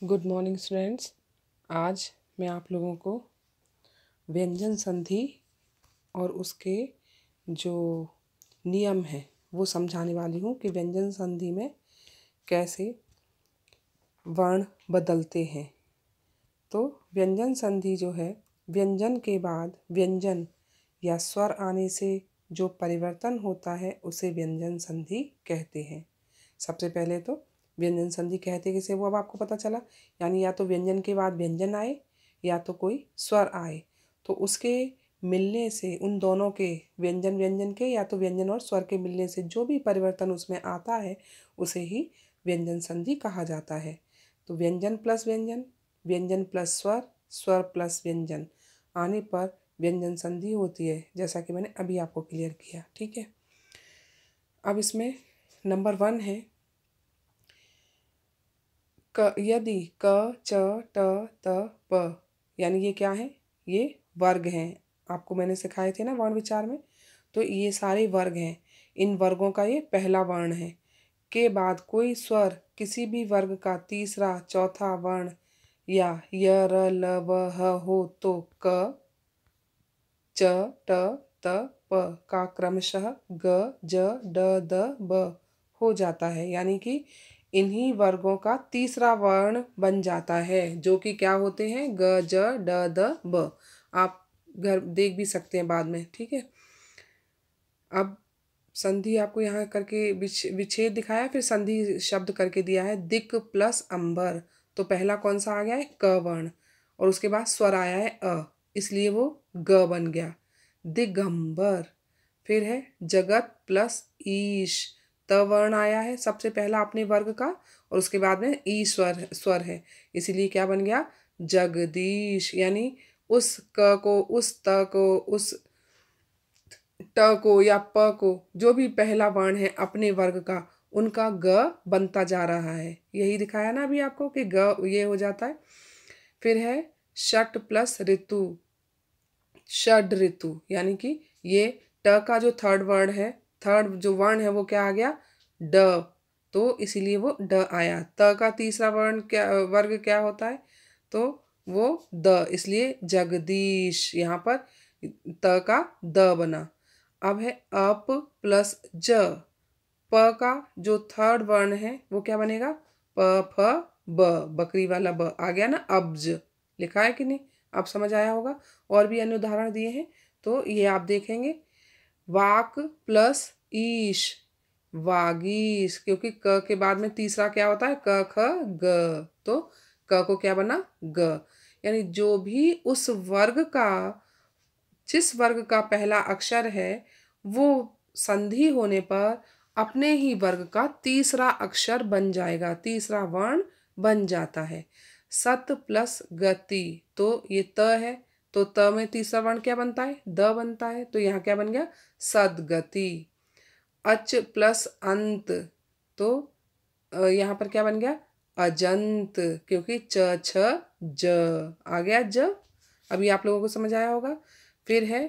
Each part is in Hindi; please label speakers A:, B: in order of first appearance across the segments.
A: Good morning students. आज मैं आप लोगों को व्यंजन संधि और उसके जो नियम हैं वो समझाने वाली हूँ कि व्यंजन संधि में कैसे वर्ण बदलते हैं। तो व्यंजन संधि जो है, व्यंजन के बाद व्यंजन या स्वर आने से जो परिवर्तन होता है उसे व्यंजन संधि कहते हैं। सबसे पहले तो व्यंजन संधि कहते किसे वो अब आपको पता चला, यानी या तो व्यंजन के बाद व्यंजन आए या तो कोई स्वर आए, तो उसके मिलने से उन दोनों के व्यंजन व्यंजन के या तो व्यंजन और स्वर के मिलने से जो भी परिवर्तन उसमें आता है उसे ही व्यंजन संधि कहा जाता है। तो व्यंजन प्लस व्यंजन, व्यंजन प्लस स्वर, स्वर प्लस व्यंजन आने पर व्यंजन संधि होती है, जैसा कि मैंने अभी आपको क्लियर किया। ठीक है, अब इसमें नंबर 1 है क। यदि क च ट त प, यानी ये क्या है, ये वर्ग हैं। आपको मैंने सिखाए थे ना वर्ण विचार में, तो ये सारे वर्ग हैं। इन वर्गों का ये पहला वर्ण है। के बाद कोई स्वर किसी भी वर्ग का तीसरा चौथा वर्ण या य र ल व ह हो तो क च ट त प का क्रमशः ग ज ड द ब हो जाता है, यानी कि इन्हीं वर्गों का तीसरा वर्ण बन जाता है, जो कि क्या होते हैं, ग ज ड द ब। आप घर देख भी सकते हैं बाद में। ठीक है, अब संधि आपको यहाँ करके विच्छेद दिखाया, फिर संधि शब्द करके दिया है दिक् प्लस अंबर। तो पहला कौन सा आ गया है, क वर्ण, और उसके बाद स्वर आया है अ, इसलिए वो ग बन गया, दिगंबर। फिर है जगत प्लस ईश, त वर्ण आया है सबसे पहला अपने वर्ग का, और उसके बाद में ई स्वर स्वर है, इसीलिए क्या बन गया, जगदीश। यानी उस क को, उस त को, उस ट को या प को, जो भी पहला वर्ण है अपने वर्ग का, उनका ग बनता जा रहा है। यही दिखाया ना अभी आपको कि ग ये हो जाता है। फिर है षट प्लस ऋतु, षड ऋतु, यानी कि ये ट का जो थर्ड वर्ण है, थर्ड जो वर्ण है वो क्या आ गया, ड, तो इसीलिए वो ड आया। त का तीसरा वर्ण क्या, वर्ग क्या होता है, तो वो द, इसलिए जगदीश। यहाँ पर त का द बना। अब है अप प्लस ज, प का जो थर्ड वर्ण है वो क्या बनेगा, प फ ब, बकरी वाला ब आ गया ना, अब्ज लिखा है कि नहीं, अब समझ आया होगा। और भी अन्य उदाहरण दिए हैं, तो ये आप देखेंगे। वाक प्लस ईश, वागीश, क्योंकि क के बाद में तीसरा क्या होता है, क ख ग, तो क को क्या बना, ग। यानी जो भी उस वर्ग का, जिस वर्ग का पहला अक्षर है, वो संधि होने पर अपने ही वर्ग का तीसरा अक्षर बन जाएगा, तीसरा वर्ण बन जाता है। सत प्लस गति, तो ये त है, तो त में तीसरा वर्ण क्या बनता है, द बनता है, तो यहाँ क्या बन गया, सदगति। अच प्लस अंत, तो यहाँ पर क्या बन गया, अजंत, क्योंकि च छ ज आ गया ज। अभी आप लोगों को समझ आया होगा। फिर है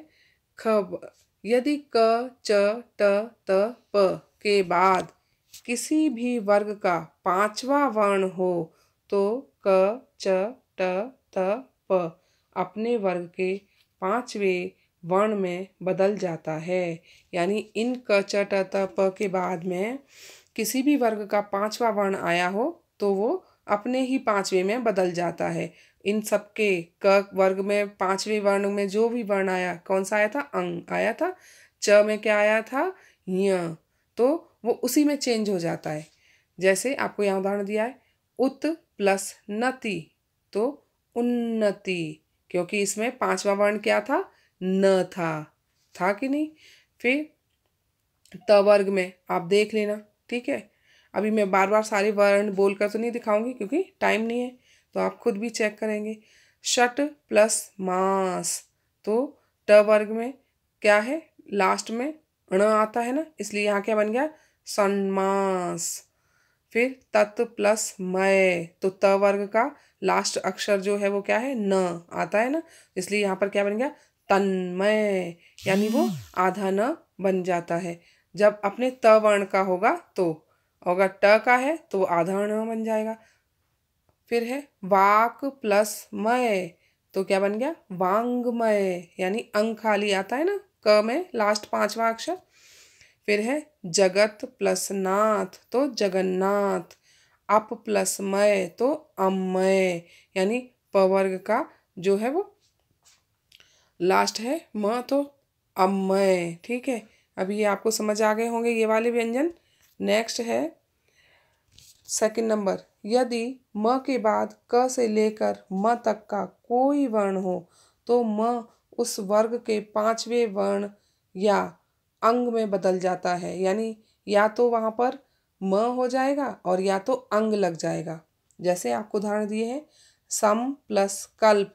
A: ख। यदि क च ट त प के बाद किसी भी वर्ग का पांचवा वर्ण हो तो क च ट त प अपने वर्ग के पांचवें वर्ण में बदल जाता है। यानी इन क च ट त प के बाद में किसी भी वर्ग का पांचवा वर्ण आया हो तो वो अपने ही पांचवें में बदल जाता है। इन सबके क वर्ग में पांचवें वर्ण में जो भी वर्ण आया, कौन सा आया था, अंग आया था। च में क्या आया था, य, तो वो उसी में चेंज हो जाता है। जैसे आपको यहाँ उदाहरण दिया है, उत प्लस नति, तो उन्नति, क्योंकि इसमें पांचवा वर्ण क्या था, न था कि नहीं। फिर त वर्ग में आप देख लेना। ठीक है, अभी मैं बार बार सारे वर्ण बोलकर तो नहीं दिखाऊंगी क्योंकि टाइम नहीं है, तो आप खुद भी चेक करेंगे। षट प्लस मास, तो ट वर्ग में क्या है, लास्ट में ण आता है ना, इसलिए यहाँ क्या बन गया, सन्मास। फिर तत् प्लस मय, तो त वर्ग का लास्ट अक्षर जो है वो क्या है, न आता है ना, इसलिए यहाँ पर क्या बन गया, तन्मय, यानी वो आधा न बन जाता है। जब अपने त वर्ण का होगा तो, अगर ट का है तो आधा न बन जाएगा। फिर है वाक प्लस मय, तो क्या बन गया वांग्मय, यानी अंग खाली आता है ना क में लास्ट पांचवा अक्षर। फिर है जगत प्लस नाथ, तो जगन्नाथ। अप प्लस मय, तो अमय, यानी पवर्ग का जो है वो लास्ट है म, तो अमय। ठीक है, अभी ये आपको समझ आ गए होंगे ये वाले व्यंजन। नेक्स्ट है सेकंड नंबर, यदि म के बाद क से लेकर म तक का कोई वर्ण हो तो म उस वर्ग के पांचवें वर्ण या अंग में बदल जाता है, यानी या तो वहां पर म हो जाएगा और या तो अंग लग जाएगा। जैसे आपको उदाहरण दिए हैं सम प्लस कल्प,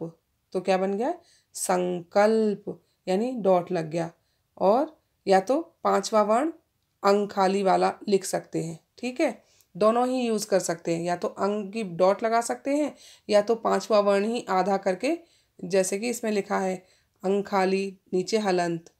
A: तो क्या बन गया संकल्प, यानी डॉट लग गया। और या तो पांचवा वर्ण अंग खाली वाला लिख सकते हैं। ठीक है, दोनों ही यूज कर सकते हैं, या तो अंग की डॉट लगा सकते हैं या तो पांचवा वर्ण ही आधा करके, जैसे कि इसमें लिखा है अंग खाली नीचे हलंत।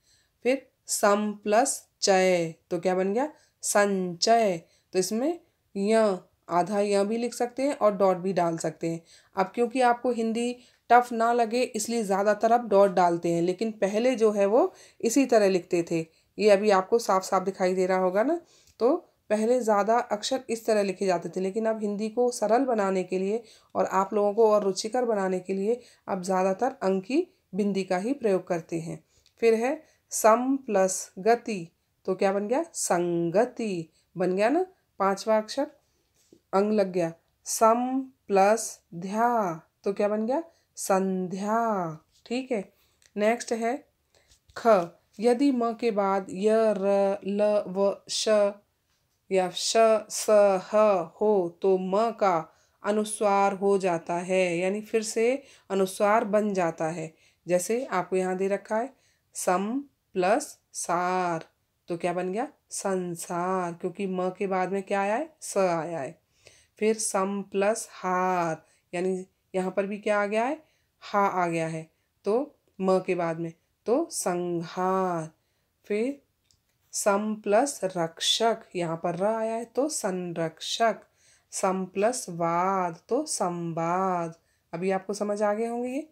A: फिर सम प्लस चय, तो क्या बन गया संचय, तो इसमें य आधा य भी लिख सकते हैं और डॉट भी डाल सकते हैं। अब क्योंकि आपको हिंदी टफ ना लगे इसलिए ज़्यादातर अब डॉट डालते हैं, लेकिन पहले जो है वो इसी तरह लिखते थे। ये अभी आपको साफ साफ दिखाई दे रहा होगा ना। तो पहले ज़्यादा अक्षर इस तरह लिखे जाते थे, लेकिन अब हिंदी को सरल बनाने के लिए और आप लोगों को और रुचिकर बनाने के लिए अब ज़्यादातर अंक की बिंदी का ही प्रयोग करते हैं। फिर है सम प्लस गति, तो क्या बन गया संगति बन गया ना, पांचवा अक्षर अंग लग गया। सम प्लस ध्या, तो क्या बन गया संध्या। ठीक है, नेक्स्ट है ख, यदि म के बाद य र ल व श या श स ह हो तो म का अनुस्वार हो जाता है, यानी फिर से अनुस्वार बन जाता है। जैसे आपको यहाँ दे रखा है सम प्लस सार, तो क्या बन गया संसार, क्योंकि म के बाद में क्या आया है स आया है। फिर सम प्लस हार, यानी यहाँ पर भी क्या आ गया है हा आ गया है, तो म के बाद में तो संहार। फिर सम प्लस रक्षक, यहाँ पर र आया है तो संरक्षक। सम प्लस वाद, तो संवाद। अभी आपको समझ आ गए होंगे ये।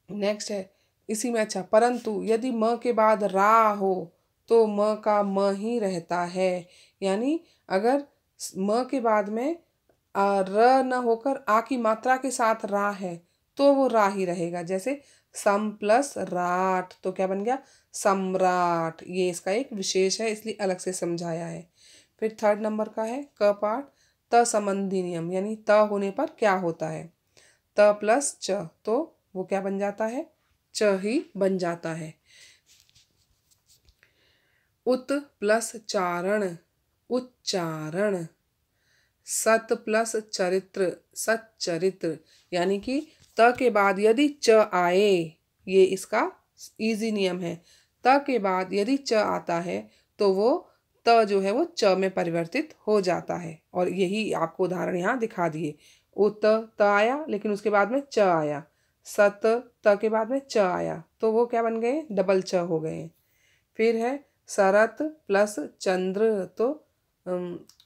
A: नेक्स्ट है इसी में अच्छा, परंतु यदि म के बाद रा हो तो म का म ही रहता है, यानी अगर म के बाद में र न होकर आ की मात्रा के साथ रा है तो वो रा ही रहेगा। जैसे सम प्लस राट, तो क्या बन गया सम्राट। ये इसका एक विशेष है इसलिए अलग से समझाया है। फिर थर्ड नंबर का है क पाठ, त संबंधी नियम, यानी त होने पर क्या होता है त प्लस च, तो वो क्या बन जाता है च ही बन जाता है। उत प्लस चारण, उच्चारण। सत प्लस चरित्र, सच्चरित्र, यानी कि त के बाद यदि च आए, ये इसका इजी नियम है, त के बाद यदि च आता है तो वो त जो है वो च में परिवर्तित हो जाता है। और यही आपको उदाहरण यहाँ दिखा दिए। उत त आया लेकिन उसके बाद में च आया, सत त के बाद में च आया तो वो क्या बन गए डबल च हो गए। फिर है शरत प्लस चंद्र, तो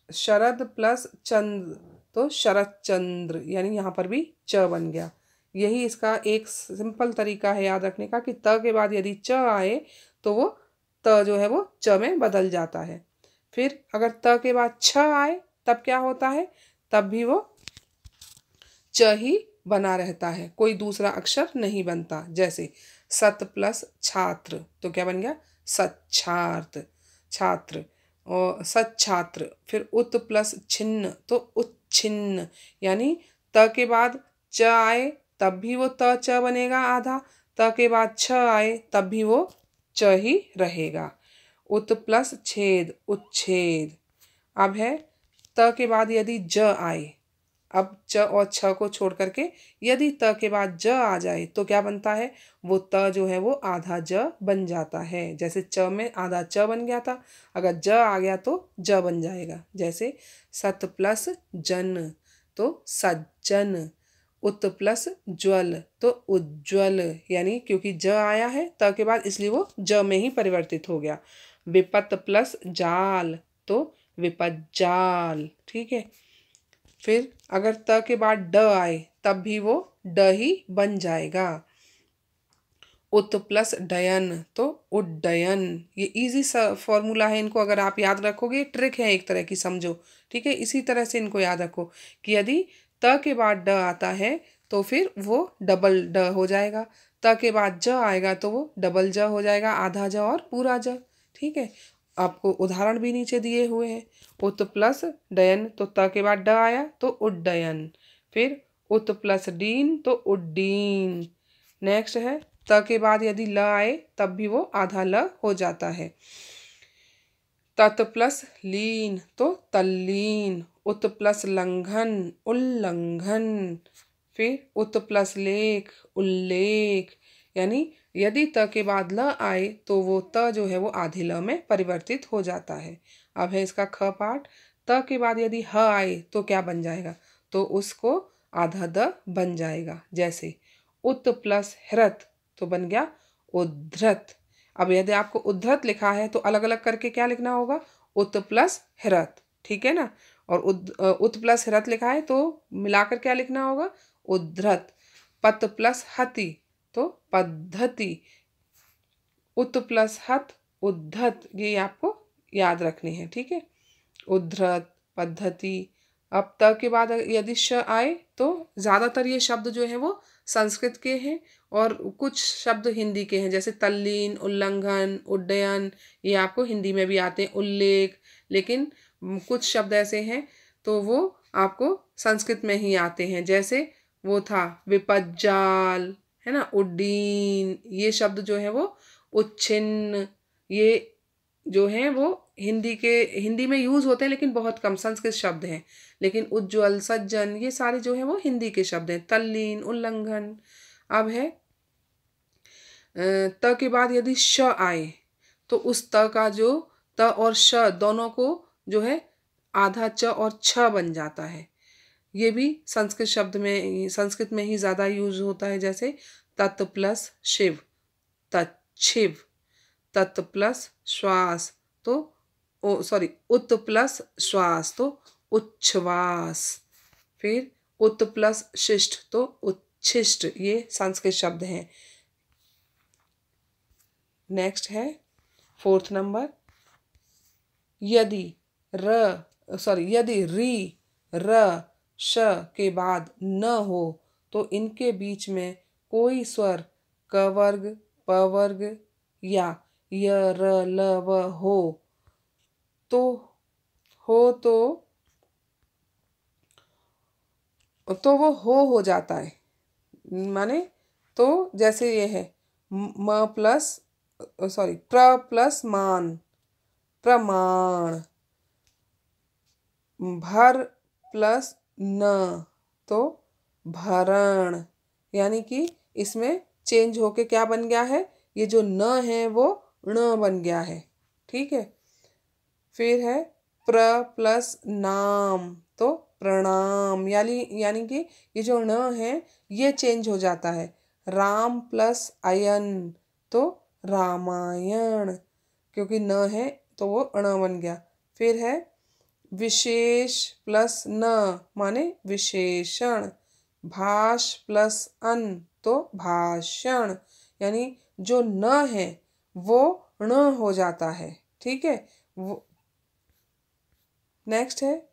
A: शरद प्लस चंद्र, तो शरद चंद्र, यानी यहाँ पर भी च बन गया। यही इसका एक सिंपल तरीका है याद रखने का कि त के बाद यदि च आए तो वो त जो है वो च में बदल जाता है। फिर अगर त के बाद छ आए तब क्या होता है, तब भी वो च ही बना रहता है, कोई दूसरा अक्षर नहीं बनता। जैसे सत प्लस छात्र, तो क्या बन गया सच्छार्थ, छात्र। और सच्छात्र। फिर उत प्लस छिन्न, तो उच्छिन्न, यानी त के बाद च आए तब भी वो त च बनेगा आधा, त के बाद छ आए तब भी वो च ही रहेगा। उत प्लस छेद, उच्छेद। अब है त के बाद यदि ज आए, अब च और छ को छोड़ करके यदि त के बाद ज आ जाए तो क्या बनता है, वो त जो है वो आधा ज बन जाता है। जैसे च में आधा च बन गया था, अगर ज आ गया तो ज बन जाएगा। जैसे सत प्लस जन, तो सज्जन। उत प्लस ज्वल, तो उज्ज्वल, यानी क्योंकि ज आया है त के बाद इसलिए वो ज में ही परिवर्तित हो गया। विपत प्लस जाल, तो विपज्जाल। ठीक है, फिर अगर त के बाद ड आए तब भी वो ड ही बन जाएगा। उत प्लस डयन तो उड्डयन। ये इजी सा फॉर्मूला है, इनको अगर आप याद रखोगे, ट्रिक है एक तरह की, समझो। ठीक है, इसी तरह से इनको याद रखो कि यदि त के बाद ड आता है तो फिर वो डबल ड हो जाएगा, त के बाद ज आएगा तो वो डबल ज हो जाएगा, आधा ज और पूरा ज। ठीक है, आपको उदाहरण भी नीचे दिए हुए हैं। उत प्लस डयन तो त के बाद ड आया तो उड्डयन। फिर उत प्लस डीन तो उड्डीन। नेक्स्ट है त के बाद यदि ल आए तब भी वो आधा ल हो जाता है। तत् प्लस लीन तो तल्लीन। उत प्लस लंघन उल्लंघन। फिर उत प्लस लेख उल्लेख। यानी यदि त के बाद ल आए तो वो त जो है वो आधे ल में परिवर्तित हो जाता है। अब है इसका ख पार्ट। त के बाद यदि ह आए तो क्या बन जाएगा, तो उसको आधा द बन जाएगा। जैसे उत प्लस हृत तो बन गया उद्धृत। अब यदि आपको उद्धृत लिखा है तो अलग अलग करके क्या लिखना होगा, उत प्लस हृत। ठीक है ना, और उत प्लस हृत लिखा है तो मिलाकर क्या लिखना होगा, उद्धृत। पत प्लस हति तो पद्धति। उत प्लस हत उद्धत, ये आपको याद रखनी है। ठीक है, उद्धृत पद्धति। अब त के बाद यदि श आए तो ज़्यादातर ये शब्द जो है वो संस्कृत के हैं और कुछ शब्द हिंदी के हैं, जैसे तल्लीन उल्लंघन उड्डयन, ये आपको हिंदी में भी आते हैं, उल्लेख। लेकिन कुछ शब्द ऐसे हैं तो वो आपको संस्कृत में ही आते हैं, जैसे वो था विपज्जाल, है ना, उड्डीन। ये शब्द जो है वो उच्छिन्न, ये जो हैं वो हिंदी में यूज होते हैं लेकिन बहुत कम, संस्कृत शब्द हैं। लेकिन उज्ज्वल सज्जन ये सारे जो हैं वो हिंदी के शब्द हैं। तल्लीन उल्लंघन। अब है त के बाद यदि श आए तो उस त का जो त और श दोनों को जो है आधा च और छ बन जाता है। ये भी संस्कृत में ही ज़्यादा यूज होता है, जैसे तत् प्लस शिव तच्छिव। तत् प्लस श्वास तो उत प्लस श्वास तो उच्छ्वास। फिर उत प्लस शिष्ट तो उच्छिष्ट। ये संस्कृत शब्द हैं। नेक्स्ट है 4th नंबर। यदि री र श के बाद न हो तो इनके बीच में कोई स्वर क वर्ग प वर्ग या य र ल व हो तो वो हो जाता है। माने तो जैसे ये है प्र प्लस मान प्रमाण। भर प्लस न तो भरण। यानी कि इसमें चेंज होके क्या बन गया है, ये जो न है वो ण बन गया है। ठीक है, फिर है प्र प्लस नाम तो प्रणाम। यानी कि ये जो न है ये चेंज हो जाता है। राम प्लस अयन तो रामायण, क्योंकि न है तो वो अण बन गया। फिर है विशेष प्लस न माने विशेषण। भाष प्लस अन तो भाषण। यानी जो न है वो ण हो जाता है। ठीक है, नेक्स्ट है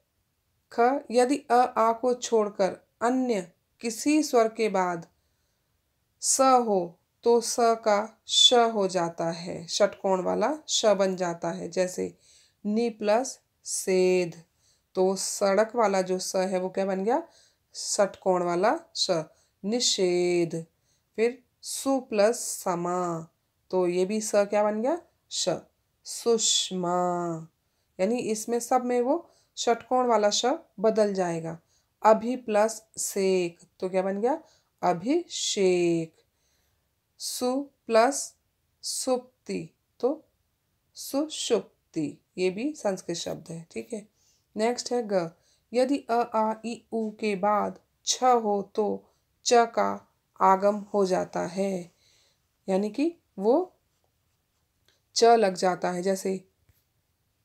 A: ख। यदि आ को छोड़कर अन्य किसी स्वर के बाद स हो तो स का श हो जाता है, षटकोण वाला श बन जाता है। जैसे नि प्लस सेध तो सड़क वाला जो स है वो क्या बन गया, षटकोण वाला श, निषेध। फिर सु प्लस समा तो ये भी स क्या बन गया, श, सुषमा। यानी इसमें सब में वो षटकोण वाला श बदल जाएगा। अभि प्लस सेक तो क्या बन गया, अभिषेक। सु प्लस सुप्ति तो सुषुप्ति। ये भी संस्कृत शब्द है। ठीक है, नेक्स्ट है ग। यदि आ इ उ के बाद छ हो तो च का आगम हो जाता है, यानी कि वो च लग जाता है। जैसे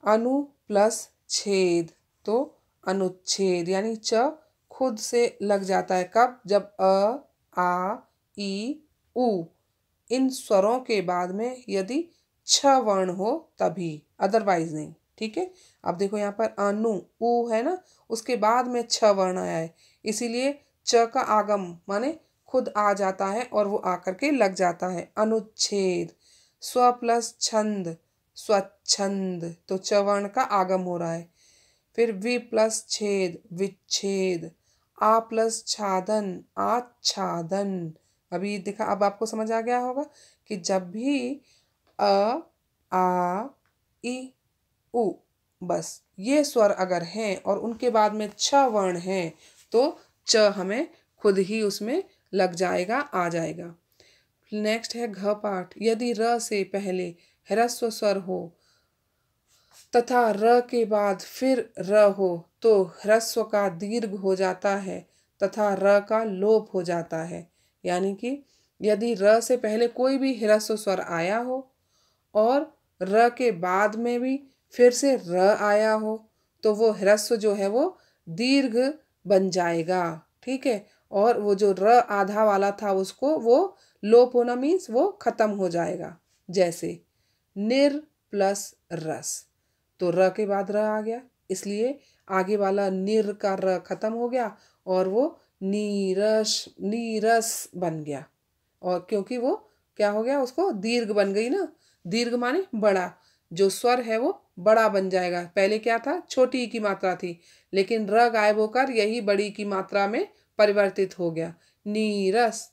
A: अनु प्लस छेद तो अनुच्छेद यानी च खुद से लग जाता है। कब? जब अ, आ, ई, उ इन स्वरों के बाद में यदि छ वर्ण हो तभी, अदरवाइज नहीं। ठीक है। अब देखो यहाँ पर अनु उ है ना, उसके बाद में छ वर्ण आया है, इसीलिए च का आगम माने खुद आ जाता है और वो आकर के लग जाता है। अनुच्छेद, स्व प्लस छंद स्वच्छंद, तो च वर्ण का आगम हो रहा है। फिर वि प्लस छेद विच्छेद, आ प्लस छादन आच्छादन। अभी देखा, अब आपको समझ आ गया होगा कि जब भी अ, आ, ई, उ बस ये स्वर अगर हैं और उनके बाद में छ वर्ण है तो च हमें खुद ही उसमें लग जाएगा, आ जाएगा। नेक्स्ट है घ पाठ। यदि र से पहले ह्रस्व स्वर हो तथा र के बाद फिर र हो तो ह्रस्व का दीर्घ हो जाता है तथा र का लोप हो जाता है। यानी कि यदि र से पहले कोई भी ह्रस्व स्वर आया हो और र के बाद में भी फिर से र आया हो तो वो ह्रस्व जो है वो दीर्घ बन जाएगा। ठीक है। और वो जो र आधा वाला था उसको वो लोप होना मीन्स वो खत्म हो जाएगा। जैसे निर प्लस रस, तो र के बाद र आ गया, इसलिए आगे वाला निर का र खत्म हो गया और वो नीरस नीरस बन गया। और क्योंकि वो क्या हो गया, उसको दीर्घ बन गई ना, दीर्घ माने बड़ा, जो स्वर है वो बड़ा बन जाएगा। पहले क्या था, छोटी की मात्रा थी, लेकिन र गायब होकर यही बड़ी की मात्रा में परिवर्तित हो गया, नीरस।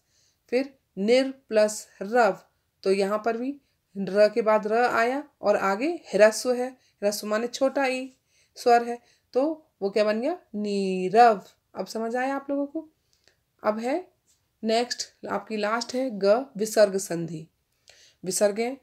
A: फिर निर प्लस रव, तो यहाँ पर भी र के बाद र आया और आगे ह्रस्व है, ह्रस्व माने छोटा ई स्वर है, तो वो क्या बन गया, नीरव। अब समझ आया आप लोगों को। अब है नेक्स्ट, आपकी लास्ट है ग विसर्ग संधि। विसर्गें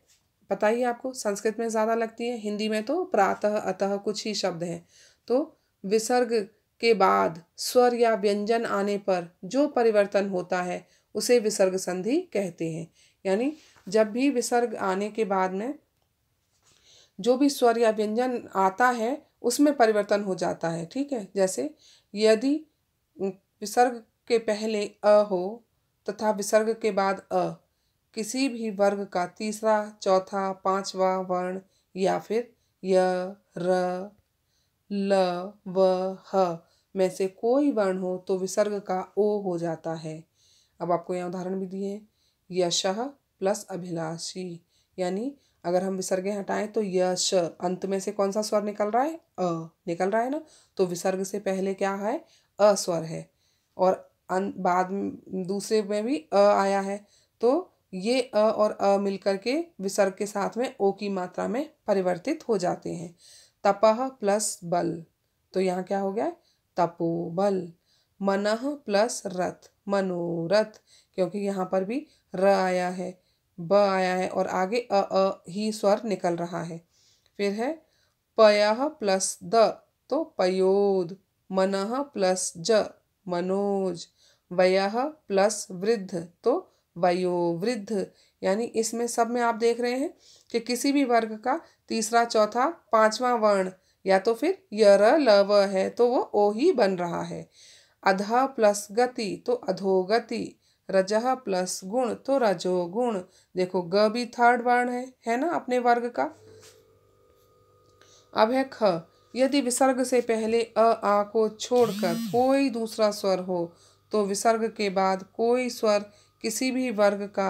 A: पता ही है आपको, संस्कृत में ज़्यादा लगती है, हिंदी में तो प्रातः अतः कुछ ही शब्द हैं। तो विसर्ग के बाद स्वर या व्यंजन आने पर जो परिवर्तन होता है उसे विसर्ग संधि कहते हैं। यानी जब भी विसर्ग आने के बाद में जो भी स्वर या व्यंजन आता है उसमें परिवर्तन हो जाता है। ठीक है। जैसे यदि विसर्ग के पहले अ हो तथा विसर्ग के बाद अ किसी भी वर्ग का तीसरा, चौथा, पांचवा वर्ण या फिर य, र, ल, व, ह में से कोई वर्ण हो तो विसर्ग का ओ हो जाता है। अब आपको यहाँ उदाहरण भी दिए हैं। यशः प्लस अभिलाषी, यानी अगर हम विसर्गें हटाएं तो यश अंत में से कौन सा स्वर निकल रहा है, अ निकल रहा है ना, तो विसर्ग से पहले क्या है, अ स्वर है और बाद में दूसरे में भी अ आया है, तो ये अ और अ मिलकर के विसर्ग के साथ में ओ की मात्रा में परिवर्तित हो जाते हैं। तपह प्लस बल, तो यहाँ क्या हो गया, तपोबल। मनः प्लस रथ, मनोरथ, क्योंकि यहाँ पर भी र आया है, ब आया है और आगे अ ही स्वर निकल रहा है। फिर है पयः प्लस द, तो पयोद। मनः प्लस ज, मनोज। वयः प्लस वृद्ध, तो वयोवृद्ध। यानी इसमें सब में आप देख रहे हैं कि किसी भी वर्ग का तीसरा, चौथा, पांचवा वर्ण या तो फिर य, र, ल, व है तो वो ओ ही बन रहा है। अधः प्लस गति, तो अधोगति। रजः प्लस गुण, तो रजोगुण। देखो ग भी थर्ड वर्ण है ना अपने वर्ग का। अब है ख। यदि विसर्ग से पहले अ, आ को छोड़कर कोई दूसरा स्वर हो तो विसर्ग के बाद कोई स्वर किसी भी वर्ग का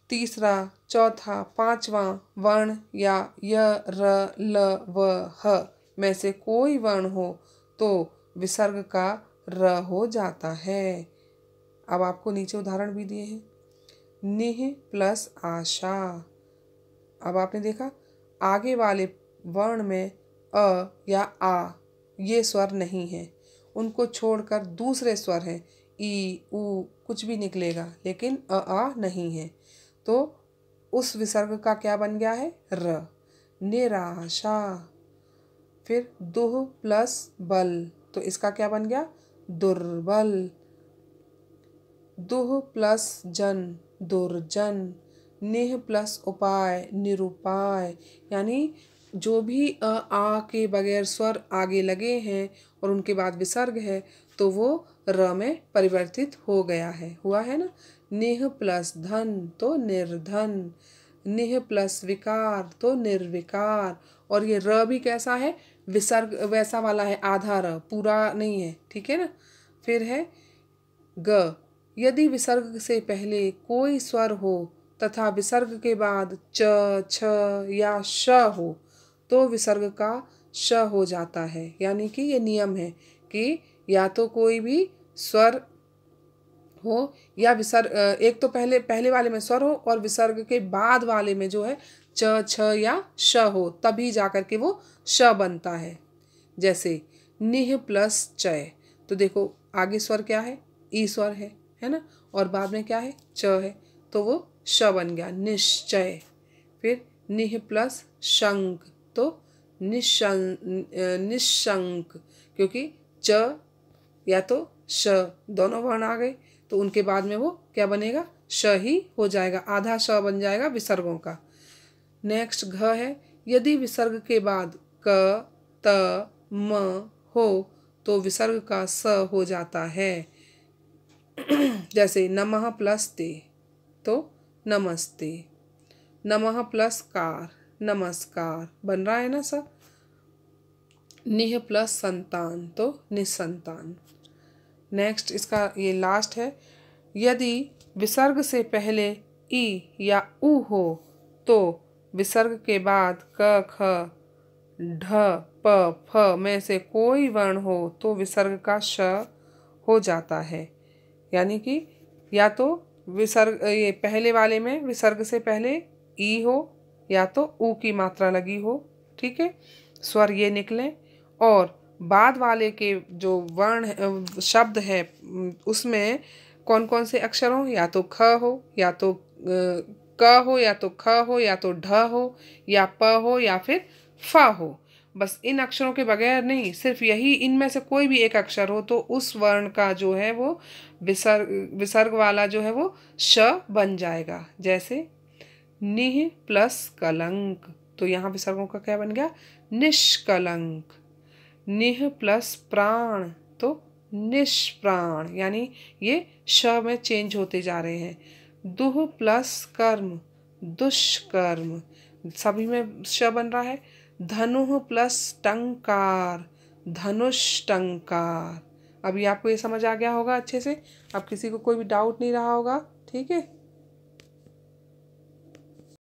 A: तीसरा, चौथा, पांचवा वर्ण या य, र, ल, व, ह में से कोई वर्ण हो तो विसर्ग का र हो जाता है। अब आपको नीचे उदाहरण भी दिए हैं। निह प्लस आशा, अब आपने देखा आगे वाले वर्ण में अ या आ ये स्वर नहीं है, उनको छोड़कर दूसरे स्वर हैं, ई, उ कुछ भी निकलेगा, लेकिन आ नहीं है, तो उस विसर्ग का क्या बन गया है, र। निराशा। फिर दुह प्लस बल, तो इसका क्या बन गया, दुर्बल। दुह प्लस जन, दुर्जन। निह प्लस उपाय, निरुपाय। यानी जो भी आ के बगैर स्वर आगे लगे हैं और उनके बाद विसर्ग है तो वो र में परिवर्तित हो गया है, हुआ है ना। निह प्लस धन तो निर्धन, निह प्लस विकार तो निर्विकार। और ये र भी कैसा है, विसर्ग वैसा वाला है, आधा र, पूरा नहीं है, ठीक है ना। फिर है ग, यदि विसर्ग से पहले कोई स्वर हो तथा विसर्ग के बाद च, छ या श हो तो विसर्ग का श हो जाता है। यानी कि ये नियम है कि या तो कोई भी स्वर हो या विसर्ग, एक तो पहले वाले में स्वर हो और विसर्ग के बाद वाले में जो है च, छ या श हो, तभी जाकर के वो श बनता है। जैसे निह प्लस चय, तो देखो आगे स्वर क्या है, ई स्वर है ना, और बाद में क्या है, च है, तो वो श बन गया, निश्चय। फिर निह प्लस शंक तो निशंक, क्योंकि च या तो श दोनों वर्ण आ गए तो उनके बाद में वो क्या बनेगा, श ही हो जाएगा, आधा श बन जाएगा विसर्गों का। नेक्स्ट घ है, यदि विसर्ग के बाद क, त, म हो तो विसर्ग का स हो जाता है। जैसे नमः प्लस ते तो नमस्ते, नमः प्लस कार नमस्कार, बन रहा है ना सर। निह प्लस संतान तो निसंतान। नेक्स्ट इसका ये लास्ट है, यदि विसर्ग से पहले ई या उ हो तो विसर्ग के बाद क, ख, ढ, प, फ में से कोई वर्ण हो तो विसर्ग का श हो जाता है। यानी कि या तो विसर्ग, ये पहले वाले में विसर्ग से पहले ई हो या तो ऊ की मात्रा लगी हो, ठीक है, स्वर ये निकले। और बाद वाले के जो वर्ण शब्द है उसमें कौन कौन से अक्षर हो, या तो ख हो या तो क हो या तो ख हो या तो ढ हो या प हो या फिर फ हो। बस इन अक्षरों के बगैर नहीं, सिर्फ यही इनमें से कोई भी एक अक्षर हो तो उस वर्ण का जो है वो विसर्ग वाला जो है वो श बन जाएगा। जैसे निह प्लस कलंक, तो यहाँ विसर्गों का क्या बन गया, निष्कलंक। निह प्लस प्राण तो निष्प्राण, यानी ये श में चेंज होते जा रहे हैं। दुह प्लस कर्म दुष्कर्म, सभी में श बन रहा है। धनुः प्लस टंकार धनुष टंकार। अभी आपको ये समझ आ गया होगा अच्छे से, अब किसी को कोई भी डाउट नहीं रहा होगा, ठीक है।